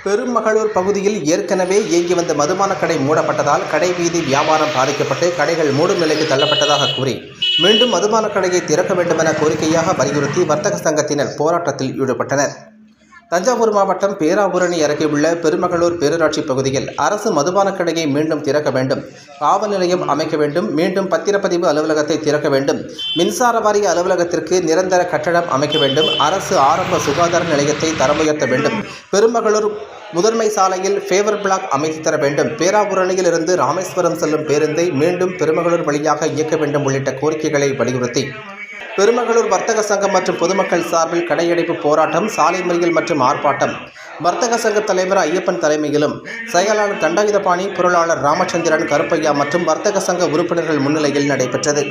பெருமகளூர் பகுதியில் ஏற்கனவே இயங்கி வந்த மதுபான கடை மூடப்பட்டதால் கடை வீதி வியாபாரம் பாதிக்கப்பட்டு கடைகள் மூடும் நிலைக்கு தள்ளப்பட்டதாக கூறி மீண்டும் மதுபான கடையை திறக்க வேண்டுமென கோரிக்கையாக வலியுறுத்தி வர்த்தக சங்கத்தினர் போராட்டத்தில் ஈடுபட்டனர். தஞ்சாவூர் மாவட்டம் பேராவூரணி அருகே உள்ள பெருமகளூர் பேரூராட்சி பகுதியில் அரசு மதுபான கடையை மீண்டும் திறக்க வேண்டும், காவல் நிலையம் அமைக்க வேண்டும், மீண்டும் பத்திரப்பதிவு அலுவலகத்தை திறக்க வேண்டும், மின்சார வாரிய அலுவலகத்திற்கு நிரந்தர கட்டடம் அமைக்க வேண்டும், அரசு ஆரம்ப சுகாதார நிலையத்தை தரம் உயர்த்த வேண்டும், பெருமகளூர் முதன்மை சாலையில் ஃபேவர் பிளாக் அமைத்து தர வேண்டும், பேராவூரணியில் இருந்து ராமேஸ்வரம் செல்லும் பேருந்தை மீண்டும் பெருமகளூர் வழியாக இயக்க வேண்டும் உள்ளிட்ட கோரிக்கைகளை வலியுறுத்தி பெருமகளூர் வர்த்தக சங்கம் மற்றும் பொதுமக்கள் சார்பில் கடையடைப்பு போராட்டம், சாலை மறியல் மற்றும் ஆர்ப்பாட்டம் வர்த்தக சங்க தலைவர் ஐயப்பன் தலைமையிலும் செயலாளர் தண்டாயுதபாணி, பொருளாளர் ராமச்சந்திரன், கருப்பையா மற்றும் வர்த்தக சங்க உறுப்பினர்கள் முன்னிலையில் நடைபெற்றது.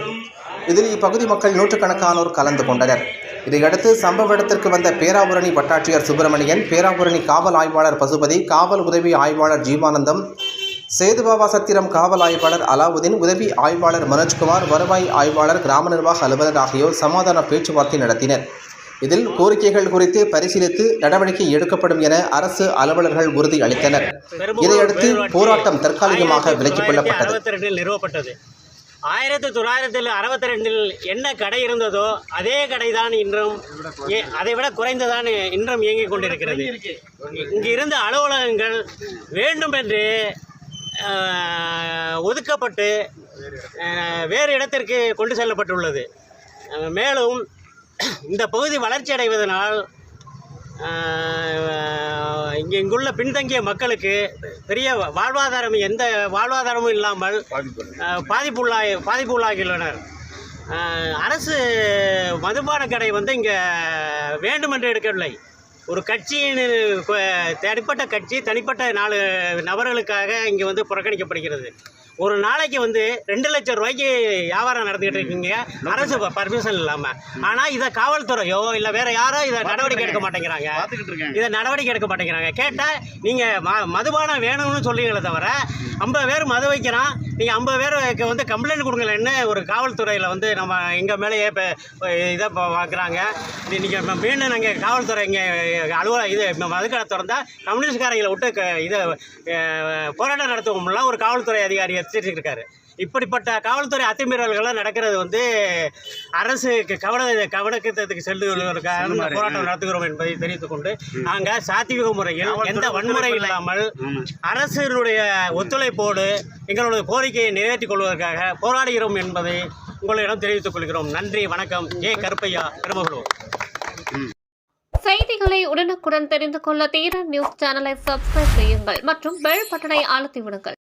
இதில் இப்பகுதி மக்கள் நூற்றுக்கணக்கானோர் கலந்து கொண்டனர். இதையடுத்து சம்பவ இடத்திற்கு வந்த பேராவூரணி வட்டாட்சியர் சுப்பிரமணியன், பேராவூரணி காவல் ஆய்வாளர் பசுபதி, காவல் உதவி ஆய்வாளர் ஜீவானந்தம், சேதுபாபா சத்திரம் காவல் ஆய்வாளர் அலாவுதீன், உதவி ஆய்வாளர் மனோஜ்குமார், வருவாய் ஆய்வாளர், கிராம நிர்வாக அலுவலர் ஆகியோர் சமாதான பேச்சுவார்த்தை நடத்தினர். இதில் கோரிக்கைகள் குறித்து பரிசீலித்து நடவடிக்கை எடுக்கப்படும் என அரசு அலுவலர்கள் உறுதி அளித்தனர். இதையடுத்து போராட்டம் தற்காலிகமாக விலக்கிக் கொள்ளப்பட்டது. 1962 என்ன கடை இருந்ததோ அதே கடை தான் இன்றும், அதை விட குறைந்துதான் இன்றும் இயங்கிக் கொண்டிருக்கிறது. இங்கு இருந்த அலுவலகங்கள் வேண்டுமென்று ஒதுக்கப்பட்டு வேறு இடத்திற்கு கொண்டு செல்லப்பட்டுள்ளது. மேலும் இந்த பகுதி வளர்ச்சி அடைவதனால் இங்குள்ள பின்தங்கிய மக்களுக்கு பெரிய எந்த வாழ்வாதாரமும் இல்லாமல் பாதிப்புள்ளாகியுள்ளனர். அரசு மதுபான கடை இங்கே வேண்டுமென்று எடுக்கவில்லை. ஒரு கட்சியின் தனிப்பட்ட 4 நபர்களுக்காக இங்கே புறக்கணிக்கப்படுகிறது. ஒரு நாளைக்கு 2 லட்சம் ரூபாய்க்கு வியாபாரம் நடத்திக்கிட்டு இருக்கீங்க அரசு பர்மிஷன் இல்லாமல். ஆனால் இதை காவல்துறையோ இல்லை வேறு யாரோ இதை நடவடிக்கை எடுக்க மாட்டேங்கிறாங்க. கேட்டால் நீங்கள் மதுபானம் வேணும்னு சொல்லுவீங்களே தவிர 50 பேர் மது வைக்கிறான், நீங்கள் 50 பேருக்கு கம்ப்ளைண்ட் கொடுங்களேன்னு ஒரு காவல்துறையில் நம்ம எங்கள் மேலேயே இப்போ இதை பார்க்குறாங்க. நீங்கள் மீண்டும் நாங்கள் காவல்துறை இங்கே மதுக்கடை திறந்தால் கம்யூனிஸ்ட்காரங்களை விட்டு இதை போராட்டம் நடத்துவோம்லாம் ஒரு காவல்துறை அதிகாரி இருக்காரு. இப்படிப்பட்ட காவல்துறை அத்துமீறல்கள்லாம் நடக்கிறது அரசு கவனத்துக்கு செல்லுவதற்காக போராட்டம் நடத்துகிறோம் என்பதை தெரிவித்துக் கொண்டு நாங்கள் சாத்திவிக முறையில் எந்த வன்முறை இல்லாமல் அரசினுடைய ஒத்துழைப்போடு எங்களுடைய கோரிக்கையை நிறைவேற்றிக் கொள்வதற்காக போராடுகிறோம் என்பதை உங்களிடம் தெரிவித்துக் கொள்கிறோம். நன்றி, வணக்கம். ஜே கருப்பையா, பெருமகளூர். செய்திகளை உடனுக்குடன் தெரிந்து கொள்ள தீரன் நியூஸ் சேனலை சப்ஸ்கிரைப் செய்யுங்கள் மற்றும் பெல் பட்டனை அழுத்தி விடுங்கள்.